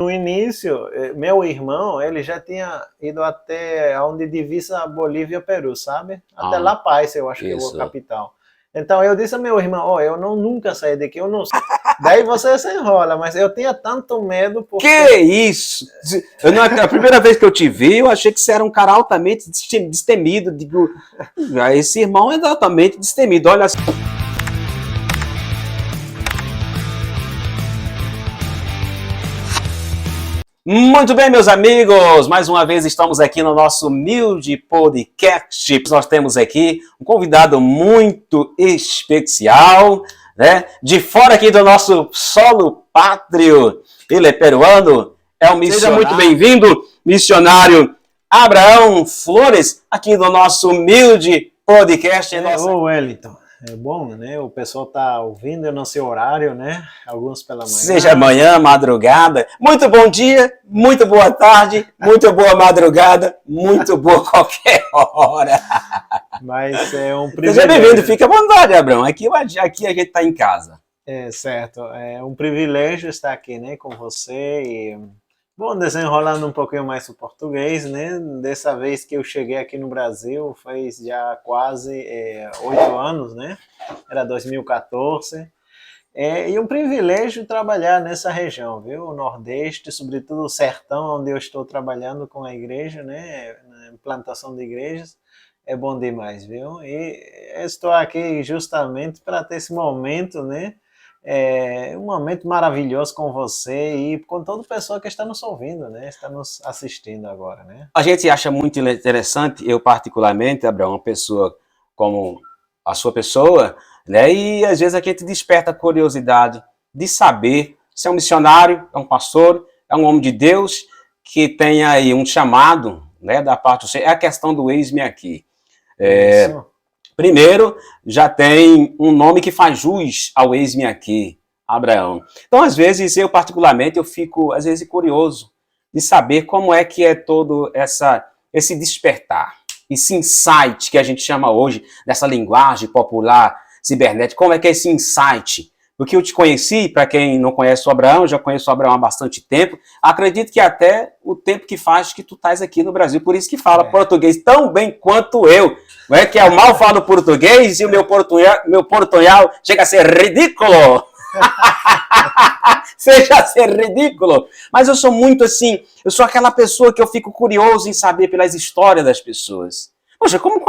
no início, meu irmão, ele já tinha ido até onde divisa Bolívia e Peru, sabe? Até Ah, La Paz, eu acho que é a isso. capital. Então eu disse ao meu irmão, eu não nunca saí daqui, eu não sei. Daí você se enrola, mas eu tinha tanto medo porque... Que isso? A primeira vez que eu te vi, eu achei que você era um cara altamente destemido. Digo, esse irmão é altamente destemido. Olha só. Muito bem, meus amigos, mais uma vez estamos aqui no nosso humilde podcast. Nós temos aqui um convidado muito especial, né? De fora aqui do nosso solo pátrio. Ele é peruano, é um missionário. Seja muito bem-vindo, missionário Abraão Flores, aqui no nosso humilde podcast. Ô, Wellington. É bom, né? O pessoal tá ouvindo, eu não sei o horário, né? Alguns pela manhã. Seja manhã, madrugada. Muito bom dia, muito boa tarde, muito boa madrugada, muito boa qualquer hora. Mas é um privilégio. Seja bem-vindo, fique à vontade, Abraão. Aqui a gente está em casa. É certo, é um privilégio estar aqui, né, com você e... Bom, desenrolando um pouquinho mais o português, né? Dessa vez que eu cheguei aqui no Brasil, faz já quase 8 anos, né? Era 2014. E um privilégio trabalhar nessa região, viu? O Nordeste, sobretudo o Sertão, onde eu estou trabalhando com a igreja, né? Na implantação de igrejas. É bom demais, viu? E estou aqui justamente para ter esse momento, né? Um momento maravilhoso com você e com toda pessoa que está nos ouvindo, né? Está nos assistindo agora, né? A gente acha muito interessante, eu particularmente, Abraão, uma pessoa como a sua pessoa, né? E às vezes a gente desperta a curiosidade de saber se é um missionário, é um pastor, é um homem de Deus que tem aí um chamado, né? Da parte do Senhor. É a questão do eis-me aqui. Primeiro, já tem um nome que faz jus ao eis-me aqui, Abraão. Então, às vezes, eu particularmente, eu fico, às vezes, curioso de saber como é que é todo esse despertar, esse insight que a gente chama hoje, dessa linguagem popular cibernética, como é que é esse insight? Porque eu te conheci, para quem não conhece o Abraão, eu já conheço o Abraão há bastante tempo, acredito que até o tempo que faz que tu estás aqui no Brasil, por isso que fala português tão bem quanto eu. Não é que eu mal falo português e o meu portunhol chega a ser ridículo. Chega a ser ridículo. Mas eu sou muito assim, eu sou aquela pessoa que eu fico curioso em saber pelas histórias das pessoas. Poxa, como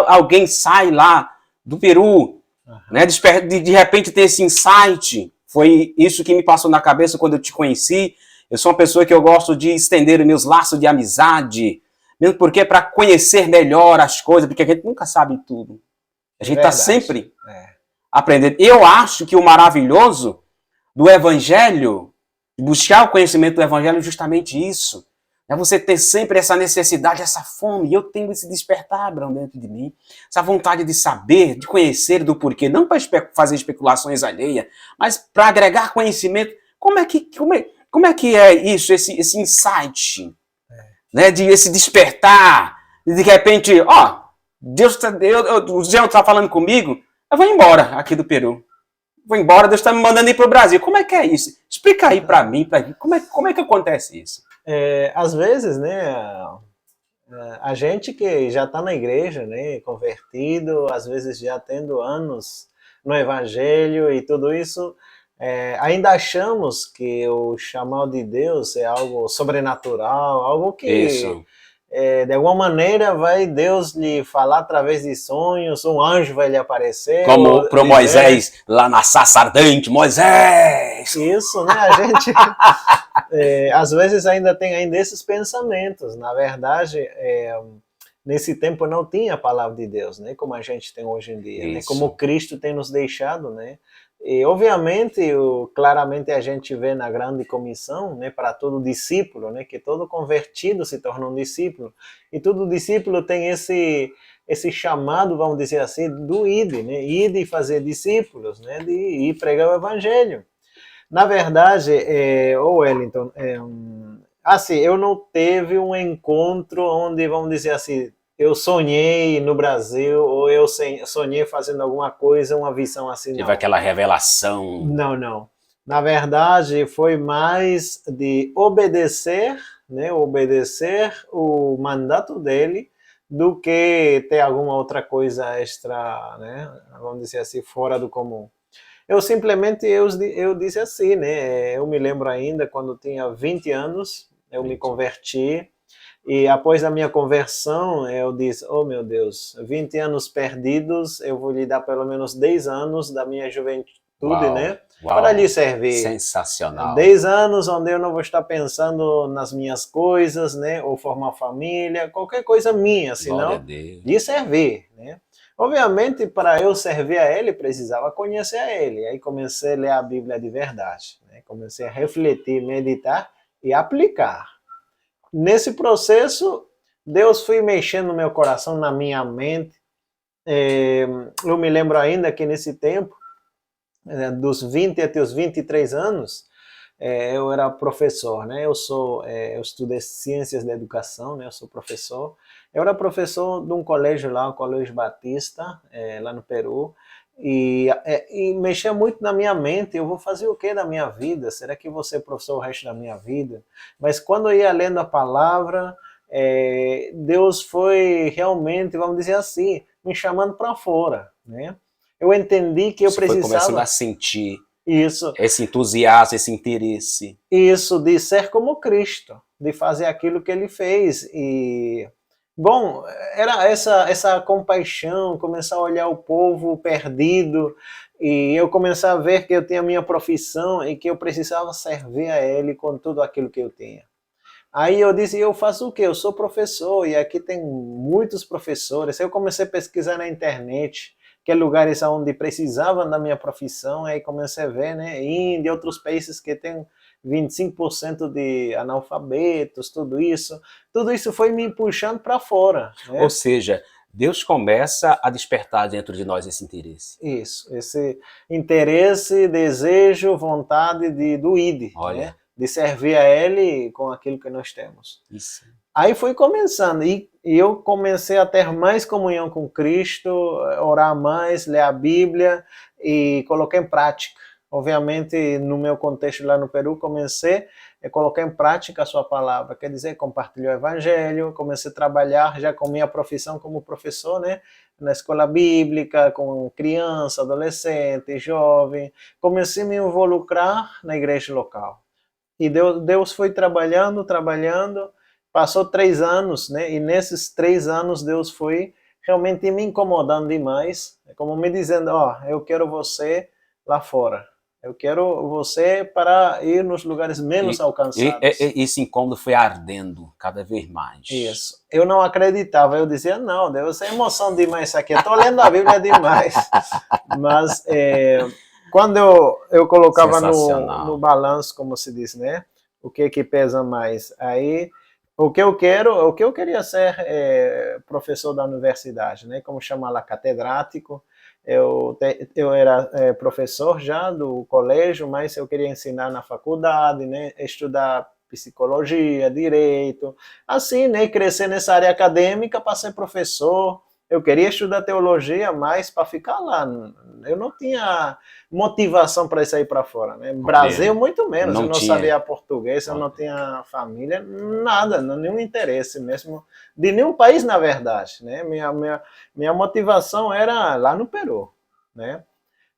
alguém sai lá do Peru, né, de repente ter esse insight? Foi isso que me passou na cabeça quando eu te conheci. Eu sou uma pessoa que eu gosto de estender meus laços de amizade, mesmo porque é para conhecer melhor as coisas, porque a gente nunca sabe tudo. A gente está sempre aprendendo. Eu acho que o maravilhoso do Evangelho, buscar o conhecimento do Evangelho é justamente isso. É você ter sempre essa necessidade, essa fome. E eu tenho esse despertar, Abraão, dentro de mim. Essa vontade de saber, de conhecer do porquê. Não para fazer especulações alheias, mas para agregar conhecimento. Como é que é isso, esse insight? Né, de esse despertar, de repente, Deus o Deus está falando comigo, eu vou embora aqui do Peru. Vou embora, Deus está me mandando ir para o Brasil. Como é que é isso? Explica aí para mim, como é que acontece isso? Às vezes, né, a gente que já está na igreja, né, convertido, às vezes já tendo anos no Evangelho e tudo isso, ainda achamos que o chamado de Deus é algo sobrenatural, algo que de alguma maneira vai Deus lhe falar através de sonhos, um anjo vai lhe aparecer. Como para Moisés, lá na sarça ardente, Moisés! Isso, né? A gente às vezes ainda tem esses pensamentos. Na verdade, nesse tempo não tinha a palavra de Deus, né? Como a gente tem hoje em dia, né? Como Cristo tem nos deixado, né? E obviamente, claramente a gente vê na grande comissão, né, para todo discípulo, né, que todo convertido se torna um discípulo, e todo discípulo tem esse chamado, vamos dizer assim, do ide, né, ide e fazer discípulos, né, de ir pregar o evangelho. Na verdade, Wellington, assim, eu não teve um encontro onde, vamos dizer assim, eu sonhei no Brasil, ou eu sonhei fazendo alguma coisa, uma visão assim, não. Tive aquela revelação. Não. Na verdade, foi mais de obedecer, né, obedecer o mandato dele, do que ter alguma outra coisa extra, né, vamos dizer assim, fora do comum. Eu simplesmente, eu disse assim, né, eu me lembro ainda, quando tinha 20 anos, eu me converti, e após a minha conversão, eu disse, oh meu Deus, 20 anos perdidos, eu vou lhe dar pelo menos 10 anos da minha juventude, Uau, né, para uau, lhe servir. sensacional. 10 anos onde eu não vou estar pensando nas minhas coisas, né, ou formar família, qualquer coisa minha, Glória a senão Deus. lhe servir, né. Obviamente, para eu servir a ele, precisava conhecer a ele. Aí comecei a ler a Bíblia de verdade, né? Comecei a refletir, meditar e aplicar. Nesse processo, Deus foi mexendo no meu coração, na minha mente. Eu me lembro ainda que nesse tempo, dos 20 até os 23 anos, eu era professor, né? Eu estudei ciências da educação, né? Eu sou professor. Eu era professor de um colégio lá, um colégio Batista, lá no Peru, e mexia muito na minha mente. Eu vou fazer o que da minha vida? Será que vou ser professor o resto da minha vida? Mas quando eu ia lendo a palavra, Deus foi realmente, vamos dizer assim, me chamando para fora, né? Eu entendi que eu Você foi começando precisava. a sentir Isso. esse entusiasmo, esse interesse. Isso, de ser como Cristo, de fazer aquilo que ele fez. E, bom, era essa compaixão, começar a olhar o povo perdido, e eu começar a ver que eu tinha a minha profissão e que eu precisava servir a ele com tudo aquilo que eu tinha. Aí eu disse, eu faço o quê? Eu sou professor e aqui tem muitos professores. Eu comecei a pesquisar na internet que lugares onde precisavam da minha profissão, aí comecei a ver, né, Índia, outros países que tem 25% de analfabetos, tudo isso foi me puxando para fora, né? Ou seja, Deus começa a despertar dentro de nós esse interesse. Isso, esse interesse, desejo, vontade do ID, Olha. né? De servir a Ele com aquilo que nós temos. Isso. Aí foi começando, e eu comecei a ter mais comunhão com Cristo, orar mais, ler a Bíblia e coloquei em prática. Obviamente, no meu contexto lá no Peru, comecei a colocar em prática a sua palavra, quer dizer, compartilhar o evangelho, comecei a trabalhar já com minha profissão como professor, né? Na escola bíblica, com criança, adolescente, jovem, comecei a me involucrar na igreja local. E Deus foi trabalhando, passou 3 anos, né? E nesses 3 anos Deus foi realmente me incomodando demais, como me dizendo, ó, eu quero você lá fora. Eu quero você para ir nos lugares menos alcançados. Esse incômodo foi ardendo cada vez mais. Isso. Eu não acreditava, eu dizia, não, Deus, é emoção demais isso aqui, eu estou lendo a Bíblia demais. Mas quando eu colocava no balanço, como se diz, né? O que pesa mais? Aí, o que eu queria ser professor da universidade, né? Como chama lá, catedrático. Eu era professor já do colégio, mas eu queria ensinar na faculdade, né? Estudar psicologia, direito, assim, né? Crescer nessa área acadêmica para ser professor. Eu queria estudar teologia, mas para ficar lá. Eu não tinha motivação para sair para fora, né? Brasil, muito menos. Eu não sabia português, eu não tinha família, nada, nenhum interesse mesmo, de nenhum país, na verdade, né? Minha motivação era lá no Peru, né?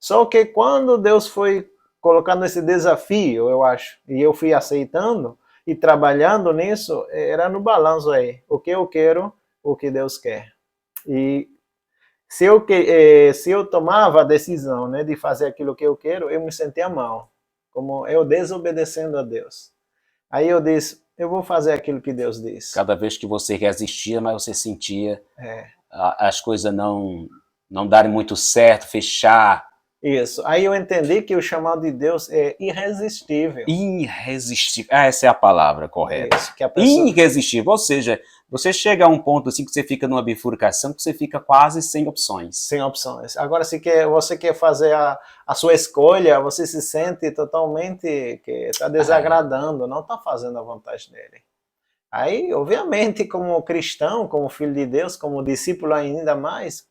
Só que quando Deus foi colocando esse desafio, eu acho, e eu fui aceitando e trabalhando nisso, era no balanço aí. O que eu quero, o que Deus quer. E se eu tomava a decisão, né, de fazer aquilo que eu quero, eu me sentia mal, como eu desobedecendo a Deus. Aí eu disse, eu vou fazer aquilo que Deus disse. Cada vez que você resistia, mas você sentia as coisas não darem muito certo, fechar. Isso. Aí eu entendi que o chamado de Deus é irresistível. Irresistível. Essa é a palavra correta. Isso, que a pessoa... Irresistível. Ou seja, você chega a um ponto assim que você fica numa bifurcação que você fica quase sem opções. Sem opções. Agora, se você quer fazer a sua escolha, você se sente totalmente que está desagradando, não está fazendo a vontade dele. Aí, obviamente, como cristão, como filho de Deus, como discípulo ainda mais,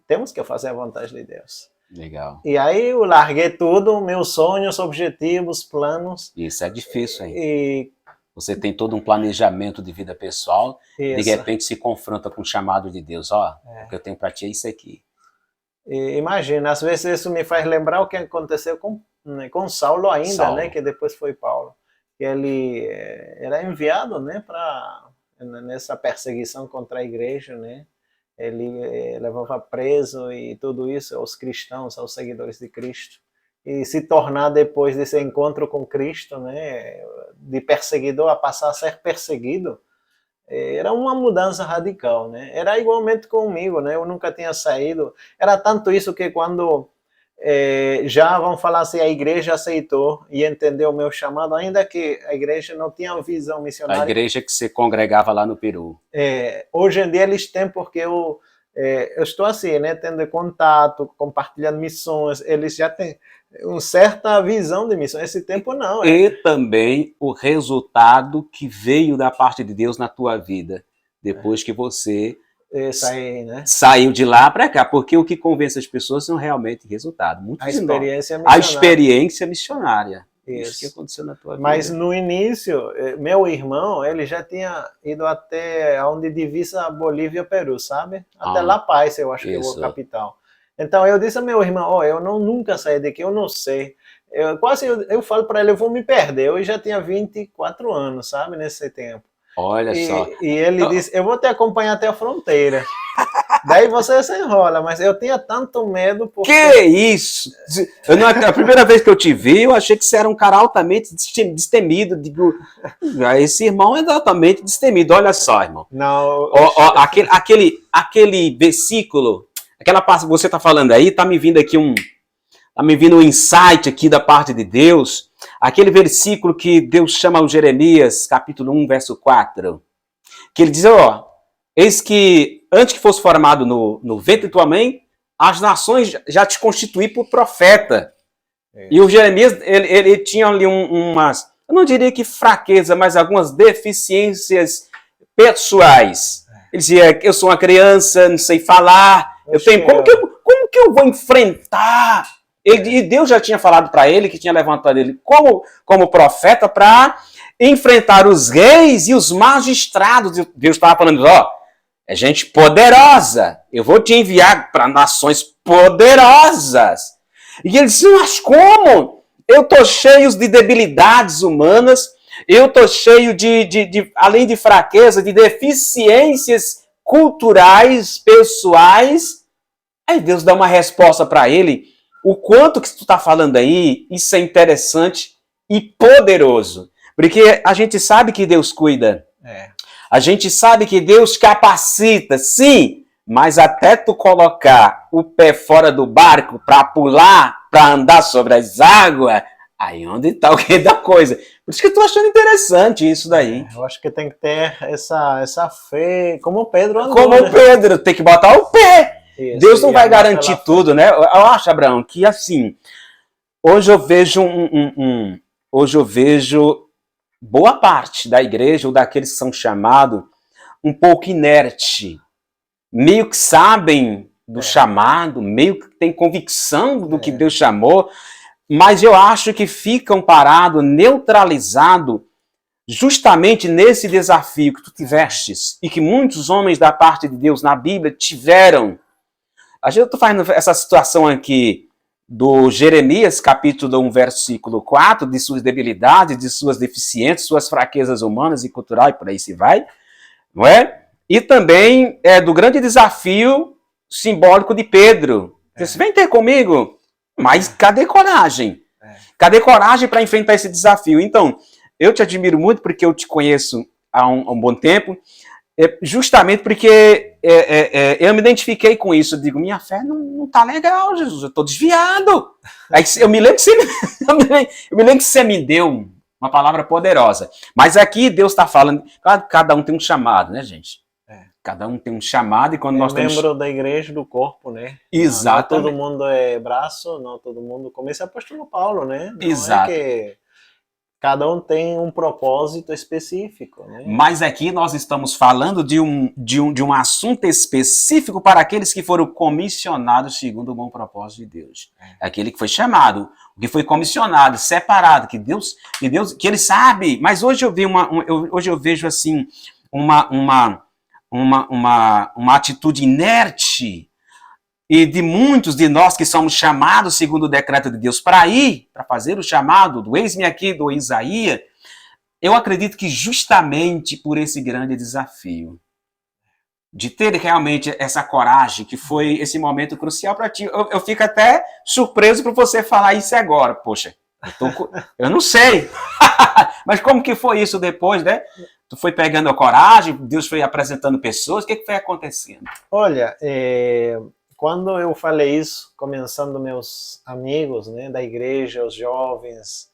temos que fazer a vontade de Deus. Legal. E aí eu larguei tudo, meus sonhos, objetivos, planos. Isso é difícil, hein? E Você tem todo um planejamento de vida pessoal, de isso. repente se confronta com o chamado de Deus. Ó, o que eu tenho para ti é isso aqui. E imagina, às vezes isso me faz lembrar o que aconteceu com Saulo ainda, Saulo. né? Que depois foi Paulo. Ele era enviado, né? Nessa perseguição contra a igreja, né? Ele levava preso e tudo isso aos cristãos, aos seguidores de Cristo. E se tornar depois desse encontro com Cristo, né? De perseguidor a passar a ser perseguido, era uma mudança radical, né? Era igualmente comigo, né? Eu nunca tinha saído. Era tanto isso que quando já vamos falar assim, a igreja aceitou e entendeu o meu chamado, ainda que a igreja não tinha visão missionária. A igreja que você congregava lá no Peru. Hoje em dia eles têm, porque eu estou assim, né? Tendo contato, compartilhando missões, eles já têm uma certa visão de missão. Esse tempo não. E também o resultado que veio da parte de Deus na tua vida, depois que você saiu de lá para cá, porque o que convence as pessoas são realmente resultados. A experiência missionária. A experiência missionária. Isso que aconteceu na tua vida. Mas no início, meu irmão, ele já tinha ido até onde divisa Bolívia e Peru, sabe? Até La Paz, eu acho que é a capital. Então eu disse ao meu irmão, eu nunca saí daqui, eu não sei. Eu falo para ele, eu vou me perder. Eu já tinha 24 anos, sabe, nesse tempo. Olha só. E ele disse, eu vou te acompanhar até a fronteira. Daí você se enrola, mas eu tinha tanto medo porque... Que isso? A primeira vez que eu te vi, eu achei que você era um cara altamente destemido. Digo, esse irmão é altamente destemido. Olha só, irmão. Não. Aquele versículo, aquela parte que você está falando aí, tá me vindo um insight aqui da parte de Deus. Aquele versículo que Deus chama o Jeremias, capítulo 1, verso 4. Que ele diz, ó, eis que antes que fosse formado no ventre de tua mãe, as nações já te constituí por profeta. E o Jeremias, ele tinha ali umas, eu não diria que fraqueza, mas algumas deficiências pessoais. Ele dizia, eu sou uma criança, não sei falar, como que eu vou enfrentar? E Deus já tinha falado para ele, que tinha levantado ele como profeta para enfrentar os reis e os magistrados. Deus estava falando, ó, é gente poderosa. Eu vou te enviar para nações poderosas. E ele disse, mas como? Eu estou cheio de debilidades humanas, eu estou cheio além de fraqueza, de deficiências culturais, pessoais. Aí Deus dá uma resposta para ele. O quanto que tu está falando aí, isso é interessante e poderoso. Porque a gente sabe que Deus cuida. A gente sabe que Deus capacita, sim, mas até tu colocar o pé fora do barco para pular, para andar sobre as águas, aí onde está o que da coisa. Por isso que eu tô achando interessante isso daí. Eu acho que tem que ter essa fé, como Pedro andou. Como né? Pedro, tem que botar o pé. Isso, Deus não vai garantir tudo, né? Eu acho, Abraão, que assim, hoje eu vejo boa parte da igreja ou daqueles que são chamados um pouco inerte, meio que sabem do chamado, meio que tem convicção do que Deus chamou, mas eu acho que ficam parados, neutralizados, justamente nesse desafio que tu tivestes e que muitos homens da parte de Deus na Bíblia tiveram. A gente está fazendo essa situação aqui do Jeremias, capítulo 1, versículo 4, de suas debilidades, de suas deficiências, suas fraquezas humanas e culturais, por aí se vai, não é? E também do grande desafio simbólico de Pedro. Você vem ter comigo, mas cadê coragem? Cadê coragem para enfrentar esse desafio? Então, eu te admiro muito porque eu te conheço há um bom tempo, justamente porque eu me identifiquei com isso. Eu digo, minha fé não tá legal, Jesus, eu tô desviado. Aí eu me lembro que você me deu uma palavra poderosa. Mas aqui Deus está falando, cada um tem um chamado, né, gente? Cada um tem um chamado e quando nós temos... membro da igreja, do corpo, né? Exatamente. Não todo mundo é braço, não todo mundo... Como esse apóstolo Paulo, né? Não exato. Cada um tem um propósito específico, né? Mas aqui nós estamos falando de um assunto específico para aqueles que foram comissionados segundo o bom propósito de Deus. Aquele que foi chamado, que foi comissionado, separado, que ele sabe. Mas hoje eu hoje eu vejo assim uma atitude inerte e de muitos de nós que somos chamados segundo o decreto de Deus para fazer o chamado do eis-me aqui, do Isaías. Eu acredito que justamente por esse grande desafio, de ter realmente essa coragem, que foi esse momento crucial para ti. Eu fico até surpreso por você falar isso agora. Poxa, eu não sei. Mas como que foi isso depois, né? Tu foi pegando a coragem, Deus foi apresentando pessoas, o que foi acontecendo? Olha, quando eu falei isso, começando meus amigos, né, da igreja, os jovens,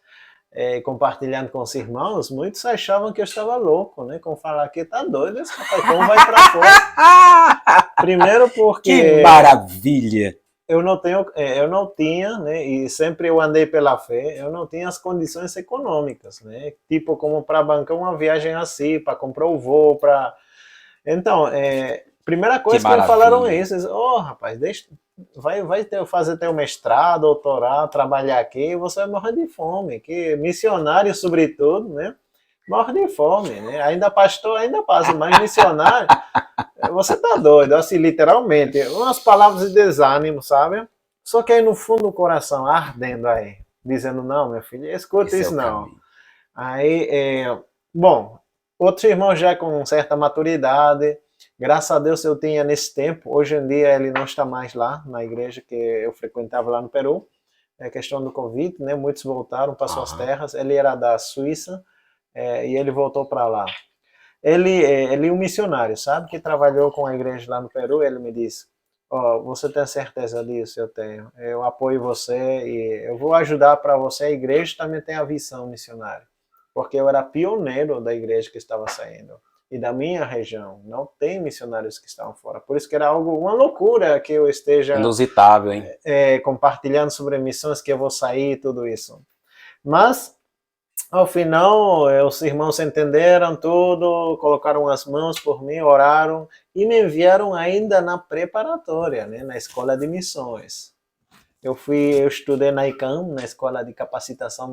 compartilhando com os irmãos, muitos achavam que eu estava louco, né? Com falar que tá doido, esse rapaz, como vai para fora? Primeiro porque... Que maravilha! Eu não tinha, né? E sempre eu andei pela fé, eu não tinha as condições econômicas, né? Tipo, como para bancar uma viagem assim, para comprar o voo, para... Então, primeira coisa que me falaram isso, rapaz, fazer teu mestrado, doutorado, trabalhar aqui, e você vai morrer de fome, que missionário, sobretudo, né? Morre de fome, né? Ainda pastor, ainda passa, mas missionário, você tá doido, assim, literalmente. Umas palavras de desânimo, sabe? Só que aí no fundo do coração, ardendo aí, dizendo, não, meu filho, escuta isso não. Aí, bom, outro irmão já com certa maturidade, graças a Deus eu tinha nesse tempo, hoje em dia ele não está mais lá na igreja que eu frequentava lá no Peru, é questão do Covid, né? Muitos voltaram para suas terras, ele era da Suíça, e ele voltou para lá. Ele é um missionário, sabe? Que trabalhou com a igreja lá no Peru. Ele me disse, você tem certeza disso? Eu tenho. Eu apoio você e eu vou ajudar para você. A igreja também tem a visão missionária. Porque eu era pioneiro da igreja que estava saindo. E da minha região. Não tem missionários que estavam fora. Por isso que era uma loucura que eu esteja... Inusitável, hein? Compartilhando sobre missões, que eu vou sair e tudo isso. Mas... ao final, os irmãos entenderam tudo, colocaram as mãos por mim, oraram e me enviaram ainda na preparatória, né, na escola de missões. Eu estudei na ICAM, na Escola de Capacitação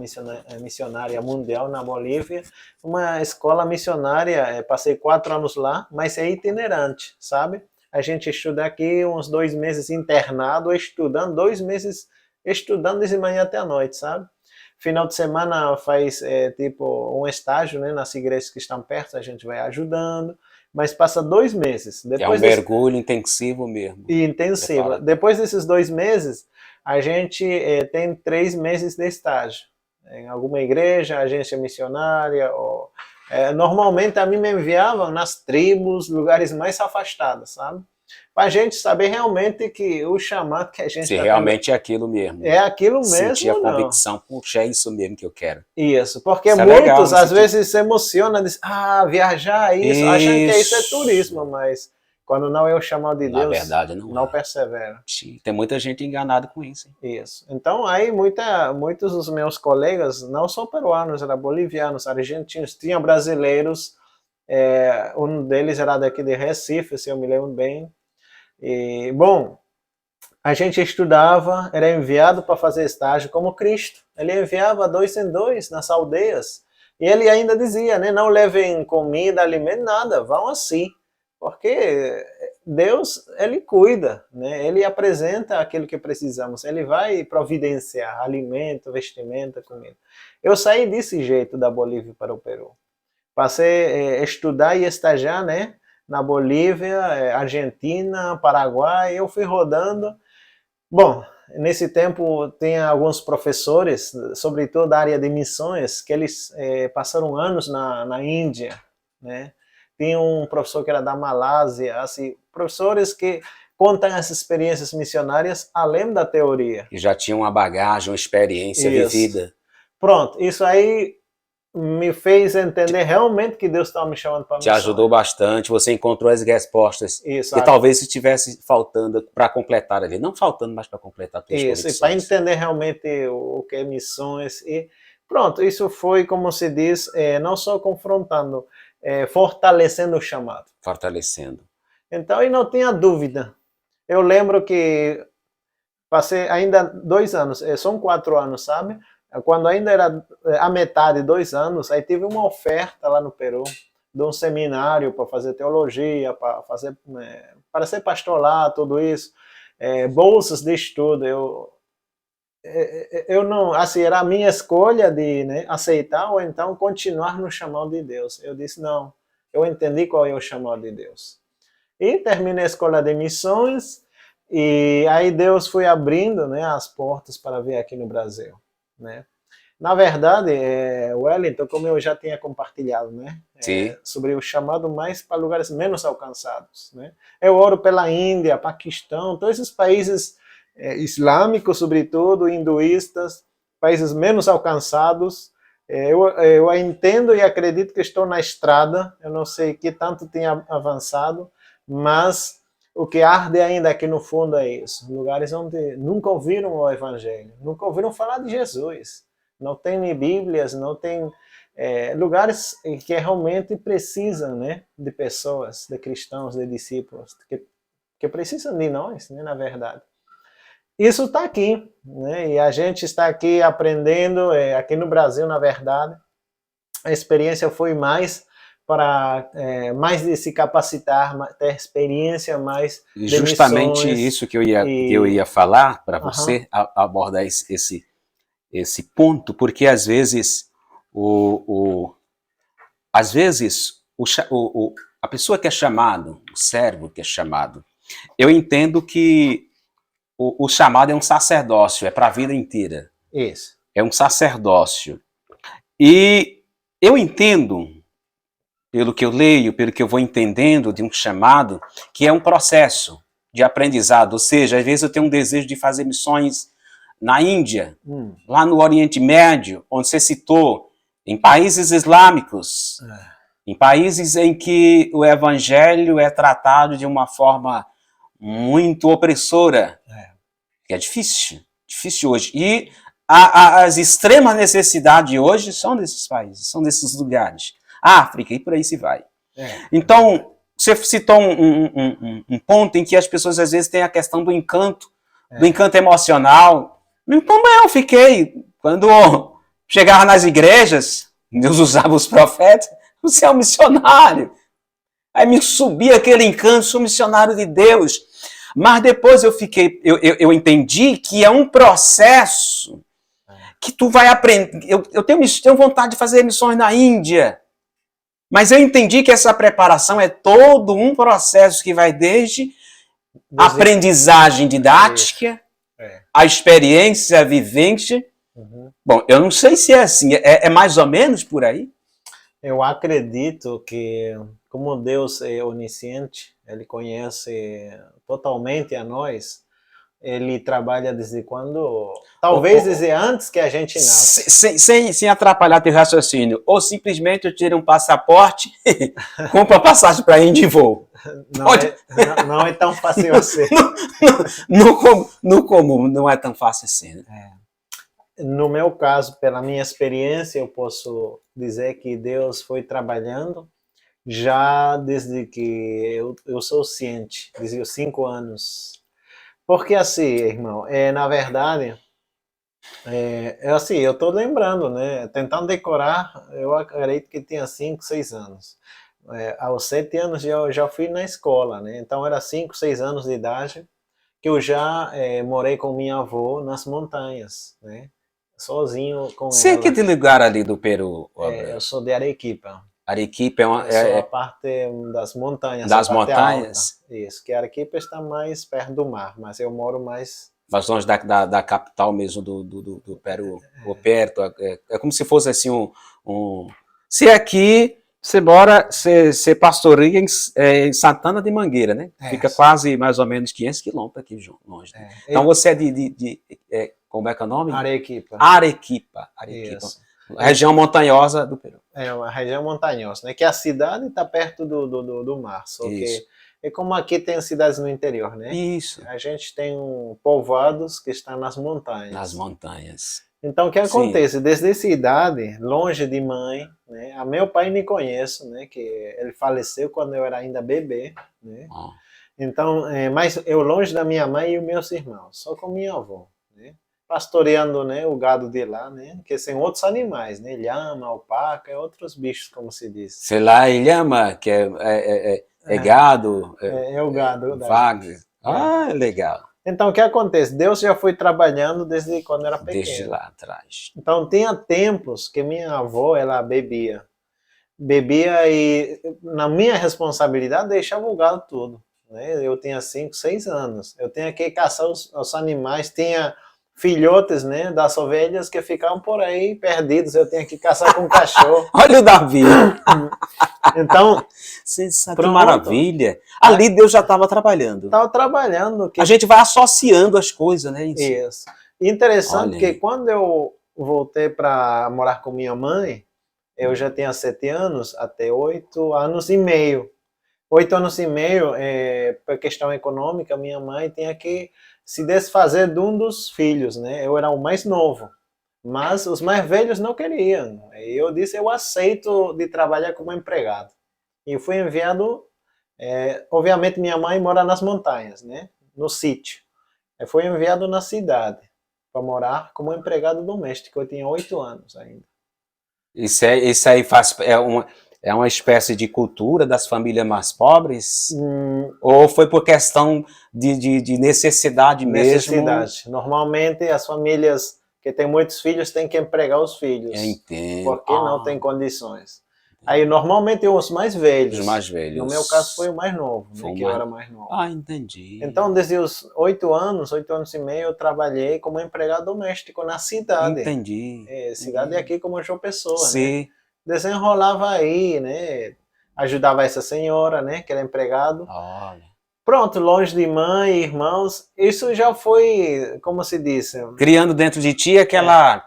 Missionária Mundial na Bolívia, uma escola missionária, passei 4 anos lá, mas é itinerante, sabe? A gente estuda aqui uns 2 meses internado, estudando, 2 meses estudando de manhã até a noite, sabe? Final de semana faz tipo um estágio, né, nas igrejas que estão perto, a gente vai ajudando, mas passa 2 meses. Depois mergulho intensivo mesmo. Intensivo. Depois desses 2 meses, a gente tem 3 meses de estágio. Em alguma igreja, agência missionária, ou... normalmente a mim me enviavam nas tribos, lugares mais afastados, sabe? Para a gente saber realmente que o chamado que a gente... Se realmente é aquilo mesmo. É aquilo mesmo, sentir a convicção, puxa, é isso mesmo que eu quero. Isso, porque isso muitos às vezes se emocionam, dizem, viajar, isso, achando que isso é turismo, mas quando não é o chamado de Deus, na verdade, não persevera. Tem muita gente enganada com isso. Hein? Isso. Então aí muitos dos meus colegas, não só peruanos, eram bolivianos, argentinos, tinham brasileiros, um deles era daqui de Recife, se eu me lembro bem. E, bom, a gente estudava, era enviado para fazer estágio como Cristo. Ele enviava 2 em 2 nas aldeias. E ele ainda dizia, né, não levem comida, alimento, nada, vão assim. Porque Deus, ele cuida, né? Ele apresenta aquilo que precisamos. Ele vai providenciar alimento, vestimenta, comida. Eu saí desse jeito da Bolívia para o Peru. Passei a estudar e estagiar, né? Na Bolívia, Argentina, Paraguai, eu fui rodando. Bom, nesse tempo tinha alguns professores, sobretudo da área de missões, que eles passaram anos na Índia, né? Tinha um professor que era da Malásia, assim, professores que contam as experiências missionárias além da teoria. E já tinha uma bagagem, uma experiência vivida. Pronto, isso aí me fez entender realmente que Deus estava me chamando para a missão. Te ajudou bastante, você encontrou as respostas. Isso, e talvez estivesse faltando para completar ali. Não faltando, mas para completar a tua isso, e para entender realmente o que é missões. E Pronto, isso foi, como se diz, não só confrontando, fortalecendo o chamado. Fortalecendo. Então, e não tinha dúvida. Eu lembro que passei ainda 2 anos, são 4 anos, sabe? Quando ainda era a metade, 2 anos, aí tive uma oferta lá no Peru de um seminário para fazer teologia, para fazer, para ser pastor lá, tudo isso, bolsas de estudo. Eu não, assim, era a minha escolha de, né, aceitar ou então continuar no chamado de Deus. Eu disse, não, eu entendi qual é o chamado de Deus. E terminei a escola de missões, e aí Deus foi abrindo, né, as portas para vir aqui no Brasil, né. Na verdade, Wellington, como eu já tinha compartilhado, né, sobre o chamado mais para lugares menos alcançados, né. Eu oro pela Índia, Paquistão, todos esses países islâmicos, sobretudo, hinduístas, países menos alcançados. Eu entendo e acredito que estou na estrada, eu não sei que tanto tenha avançado, mas o que arde ainda aqui no fundo é isso. Lugares onde nunca ouviram o Evangelho, nunca ouviram falar de Jesus. Não tem nem Bíblias, não tem lugares que realmente precisam, né, de pessoas, de cristãos, de discípulos, que precisam de nós, né, na verdade. Isso está aqui, né, e a gente está aqui aprendendo, aqui no Brasil, na verdade. A experiência foi mais para mais de se capacitar, ter experiência mais de justamente missões, isso que eu ia falar para você abordar esse ponto, porque às vezes a pessoa que é chamado, o servo que é chamado, eu entendo que o chamado é um sacerdócio, é para a vida inteira. Isso. É um sacerdócio. E eu entendo, pelo que eu leio, pelo que eu vou entendendo de um chamado, que é um processo de aprendizado. Ou seja, às vezes eu tenho um desejo de fazer missões na Índia, lá no Oriente Médio, onde você citou, em países islâmicos, em países em que o evangelho é tratado de uma forma muito opressora, que é difícil hoje. E as extremas necessidades hoje são desses países, são desses lugares. África e por aí se vai. Então, você citou um ponto em que as pessoas às vezes têm a questão do encanto emocional. Então, eu fiquei, quando chegava nas igrejas, Deus usava os profetas, você é um missionário. Aí me subia aquele encanto, sou missionário de Deus. Mas depois eu entendi que é um processo que tu vai aprender. Eu tenho vontade de fazer missões na Índia, mas eu entendi que essa preparação é todo um processo que vai desde a aprendizagem didática, a experiência, a vivência. Bom, eu não sei se é assim, é mais ou menos por aí? Eu acredito que, como Deus é onisciente, Ele conhece totalmente a nós, Ele trabalha desde quando... Talvez desde antes que a gente nasce. Sem atrapalhar teu raciocínio. Ou simplesmente eu tiro um passaporte, compro a passagem para Índia e vou. Não é tão fácil assim. No comum, não é tão fácil assim. Né? No meu caso, pela minha experiência, eu posso dizer que Deus foi trabalhando já desde que eu sou ciente, desde os 5 anos. Porque assim, irmão, na verdade, assim, eu estou lembrando, né, tentando decorar, eu acredito que tinha 5, 6 anos. Aos 7 anos eu já fui na escola, né, então era 5, 6 anos de idade que eu já morei com minha avó nas montanhas, né, sozinho com ela. Você é que de lugar ali do Peru? Eu sou de Arequipa. Arequipa é a parte das montanhas. Das montanhas? Alta. Isso, que Arequipa está mais perto do mar, mas eu moro mais longe da capital mesmo do Peru, ou perto. É como se fosse assim Se aqui você mora, você pastoreia em Santana de Mangueira, né? Fica quase mais ou menos 500 quilômetros aqui longe. Né? Então você é como é que é o nome? Arequipa. Arequipa. Região montanhosa do Peru. É uma região montanhosa, né? Que a cidade está perto do mar, só que é como aqui tem cidades no interior, né? Isso. A gente tem povoados que estão nas montanhas. Nas montanhas. Então, o que Sim. acontece? Desde essa idade, longe de mãe, né? A meu pai nem conheço, né? Que ele faleceu quando eu era ainda bebê, né? Ah. Então, mas eu longe da minha mãe e os meus irmãos, só com minha avó, né? Pastoreando, né, o gado de lá, né? Que são outros animais, né? Lhama, alpaca, outros bichos, como se diz. Sei lá, ilhama, que é gado, É o gado da vaga. gente. Ah, legal. Então, o que acontece? Deus já foi trabalhando desde quando era Desde pequeno. lá atrás. Então, tinha tempos que minha avó, ela bebia. Bebia e, na minha responsabilidade, deixava o gado tudo. Né? Eu tinha 5, 6 anos. Eu tinha que caçar os animais. Tinha filhotes, né, das ovelhas que ficavam por aí perdidos. Eu tinha que caçar com o cachorro. Olha o Davi. Então, Que maravilha. Ali Deus já estava trabalhando. Estava trabalhando. A gente vai associando as coisas, né? Isso. Interessante Olha que aí. quando eu voltei para morar com minha mãe, eu já tinha 7 anos, até 8 anos e meio. 8 anos e meio, por questão econômica, minha mãe tinha que se desfazer de um dos filhos, né? Eu era o mais novo, mas os mais velhos não queriam. E eu disse, eu aceito de trabalhar como empregado. E fui enviado, obviamente minha mãe mora nas montanhas, né? No sítio. Eu fui enviado na cidade para morar como empregado doméstico. Eu tinha 8 anos ainda. Isso aí é uma espécie de cultura das famílias mais pobres? Ou foi por questão de necessidade mesmo? Necessidade. Normalmente as famílias que têm muitos filhos têm que empregar os filhos. Eu entendo. Porque não tem condições. Aí normalmente os mais velhos. Os mais velhos. No meu caso foi o mais novo, né, que eu era mais novo. Ah, entendi. Então desde os 8 anos, 8 anos e meio, eu trabalhei como empregado doméstico na cidade. Entendi. Cidade aqui como João Pessoa, Sim. né? Desenrolava aí, né? Ajudava essa senhora, né? Que era empregado. Olha. Pronto, longe de mãe, irmãos, isso já foi, como se diz? Criando dentro de ti aquela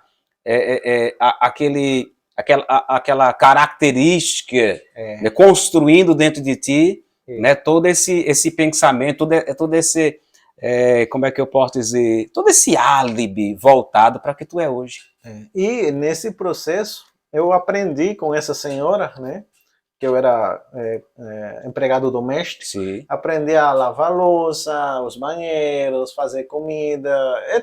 característica, né, construindo dentro de ti, né, todo esse pensamento, todo esse, como é que eu posso dizer, todo esse álibi voltado para que tu é hoje. E nesse processo eu aprendi com essa senhora, né, que eu era empregado doméstico, Sim. Aprendi a lavar louça, os banheiros, fazer comida,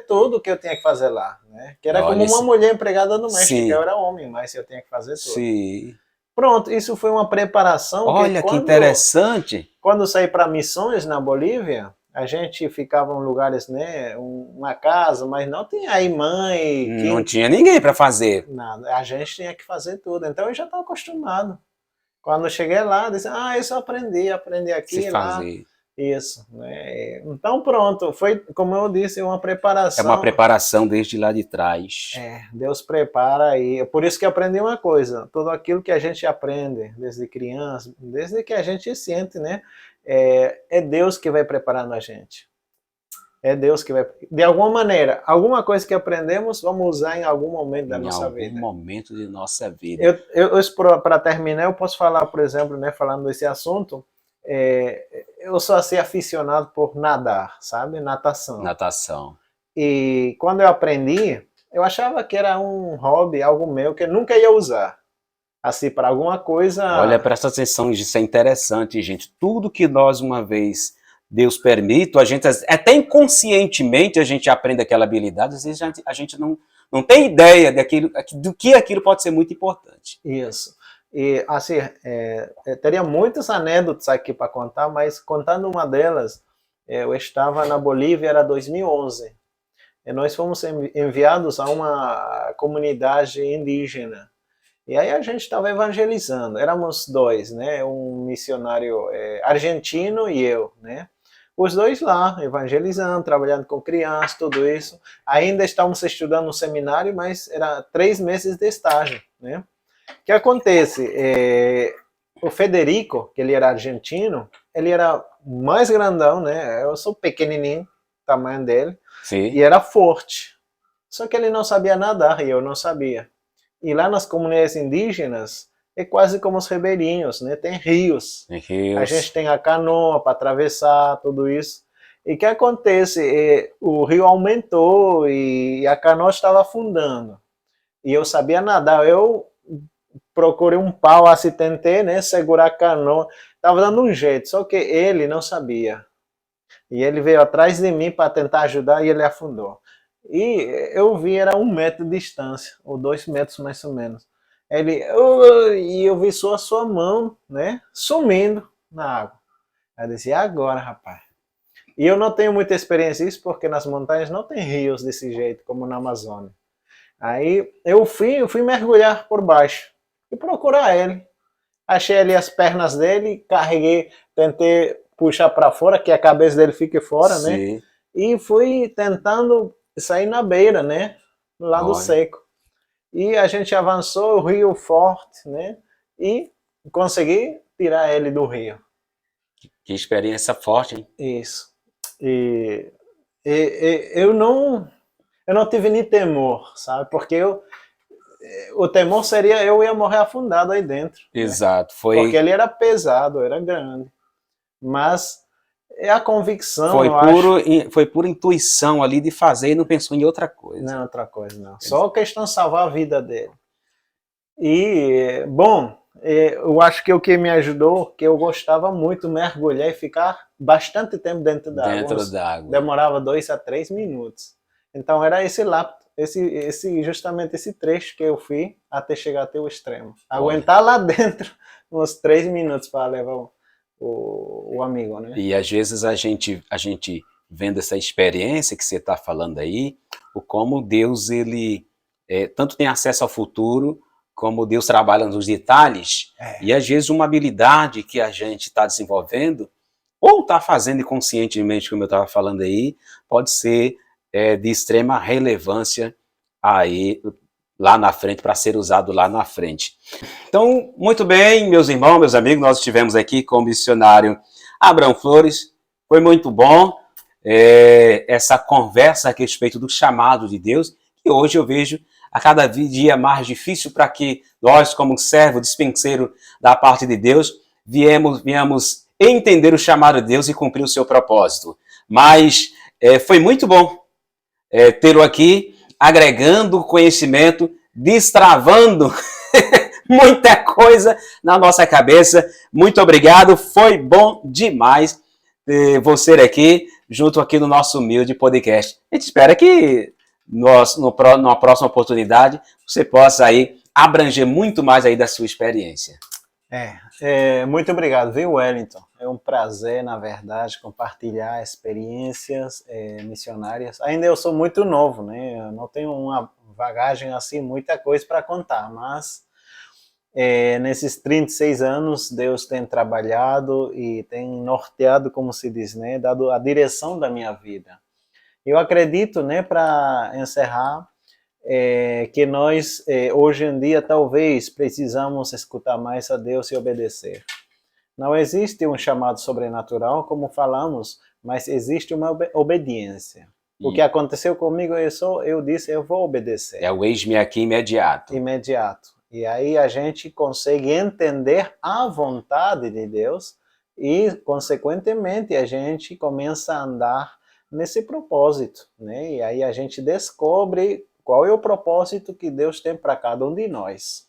tudo que eu tinha que fazer lá, né? Que era como uma mulher empregada doméstica, Sim. Eu era homem, mas eu tinha que fazer tudo. Sim. Pronto, isso foi uma preparação. Olha que interessante. Quando eu saí para missões na Bolívia, a gente ficava em lugares, né, uma casa, mas não tinha aí mãe. Não tinha ninguém para fazer. Nada, a gente tinha que fazer tudo, então eu já estava acostumado. Quando eu cheguei lá, disse, isso eu aprendi aqui, lá. Isso. Né? Então pronto, foi, como eu disse, uma preparação. É uma preparação desde lá de trás. Deus prepara aí. Por isso que eu aprendi uma coisa, tudo aquilo que a gente aprende desde criança, desde que a gente sente, né? É Deus que vai preparando a gente. É Deus que vai... De alguma maneira, alguma coisa que aprendemos, vamos usar em algum momento da nossa vida. Em algum momento de nossa vida. Para terminar, eu posso falar, por exemplo, né, falando desse assunto, eu sou assim aficionado por nadar, sabe? Natação. E quando eu aprendi, eu achava que era um hobby, algo meu, que eu nunca ia usar. Assim, para alguma coisa... Olha, presta atenção, isso é interessante, gente. Tudo que nós, uma vez... Deus permite, a gente até inconscientemente a gente aprende aquela habilidade, às vezes a gente não tem ideia do que aquilo pode ser muito importante. Isso. E assim, teria muitas anedotas aqui para contar, mas contando uma delas, eu estava na Bolívia, era 2011, e nós fomos enviados a uma comunidade indígena. E aí a gente estava evangelizando, éramos dois, né? Um missionário argentino e eu, né? Os dois lá, evangelizando, trabalhando com crianças, tudo isso. Ainda estávamos estudando no seminário, mas era 3 meses de estágio, né? O que acontece? O Federico, que ele era argentino, ele era mais grandão, né? Eu sou pequenininho, tamanho dele. Sim. E era forte. Só que ele não sabia nadar e eu não sabia. E lá nas comunidades indígenas, é quase como os ribeirinhos, né? Tem rios. A gente tem a canoa para atravessar, tudo isso. E o que acontece? O rio aumentou e a canoa estava afundando. E eu sabia nadar. Eu procurei um pau, assim, tentei, né, segurar a canoa. Estava dando um jeito, só que ele não sabia. E ele veio atrás de mim para tentar ajudar e ele afundou. E eu vi, era 1 metro de distância, ou 2 metros mais ou menos. Ele, e eu vi só a sua mão, né, sumindo na água. Aí eu disse, e agora, rapaz? E eu não tenho muita experiência nisso, porque nas montanhas não tem rios desse jeito, como na Amazônia. Aí eu fui mergulhar por baixo e procurar ele. Achei ali as pernas dele, carreguei, tentei puxar para fora, que a cabeça dele fique fora, Sim. né? E fui tentando sair na beira, né? No lado seco. E a gente avançou, o rio forte, né? E consegui tirar ele do rio. Que experiência forte, hein? Isso. E eu não tive nem temor, sabe? Porque o temor seria eu ia morrer afundado aí dentro. Exato. Né? Porque ele era pesado, era grande. Mas é a convicção, foi pura intuição ali de fazer e não pensou em outra coisa. Não, outra coisa não. Só a questão de salvar a vida dele. E, bom, eu acho que o que me ajudou, que eu gostava muito de mergulhar e ficar bastante tempo dentro da água. Dentro da água. Demorava 2 a 3 minutos. Então era esse lapso, justamente esse trecho que eu fui até chegar até o extremo. Aguentar lá dentro uns 3 minutos para levar o amigo, né? E às vezes a gente vendo essa experiência que você está falando aí, o como Deus, ele tanto tem acesso ao futuro, como Deus trabalha nos detalhes, e às vezes uma habilidade que a gente está desenvolvendo, ou está fazendo inconscientemente, como eu estava falando aí, pode ser de extrema relevância aí lá na frente, para ser usado lá na frente. Então, muito bem, meus irmãos, meus amigos, nós estivemos aqui com o missionário Abrão Flores, foi muito bom essa conversa a respeito do chamado de Deus, que hoje eu vejo a cada dia mais difícil para que nós, como servo, dispenseiro da parte de Deus, viemos entender o chamado de Deus e cumprir o seu propósito. Mas foi muito bom tê-lo aqui, agregando conhecimento, destravando muita coisa na nossa cabeça. Muito obrigado, foi bom demais ter você aqui, junto aqui no nosso humilde podcast. A gente espera que numa próxima oportunidade você possa aí abranger muito mais aí da sua experiência. Muito obrigado, viu, Wellington? É um prazer, na verdade, compartilhar experiências missionárias. Ainda eu sou muito novo, né? Eu não tenho uma bagagem assim, muita coisa para contar, mas nesses 36 anos Deus tem trabalhado e tem norteado, como se diz, né? Dado a direção da minha vida. Eu acredito, né, para encerrar, que nós, hoje em dia, talvez precisamos escutar mais a Deus e obedecer. Não existe um chamado sobrenatural, como falamos, mas existe uma obediência. O que aconteceu comigo, eu disse, eu vou obedecer. É o eis-me aqui imediato. Imediato. E aí a gente consegue entender a vontade de Deus e, consequentemente, a gente começa a andar nesse propósito, né? E aí a gente descobre qual é o propósito que Deus tem para cada um de nós.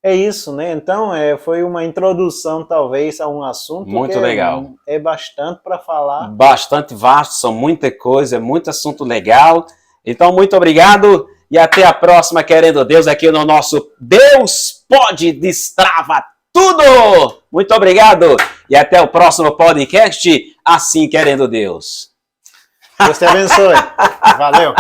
É isso, né? Então, foi uma introdução, talvez, a um assunto muito legal. É bastante para falar. Bastante vasto, são muita coisa, muito assunto legal. Então, muito obrigado e até a próxima, querendo Deus, aqui no nosso Deus Pode Destrava Tudo! Muito obrigado e até o próximo podcast, Assim Querendo Deus. Deus te abençoe. Valeu.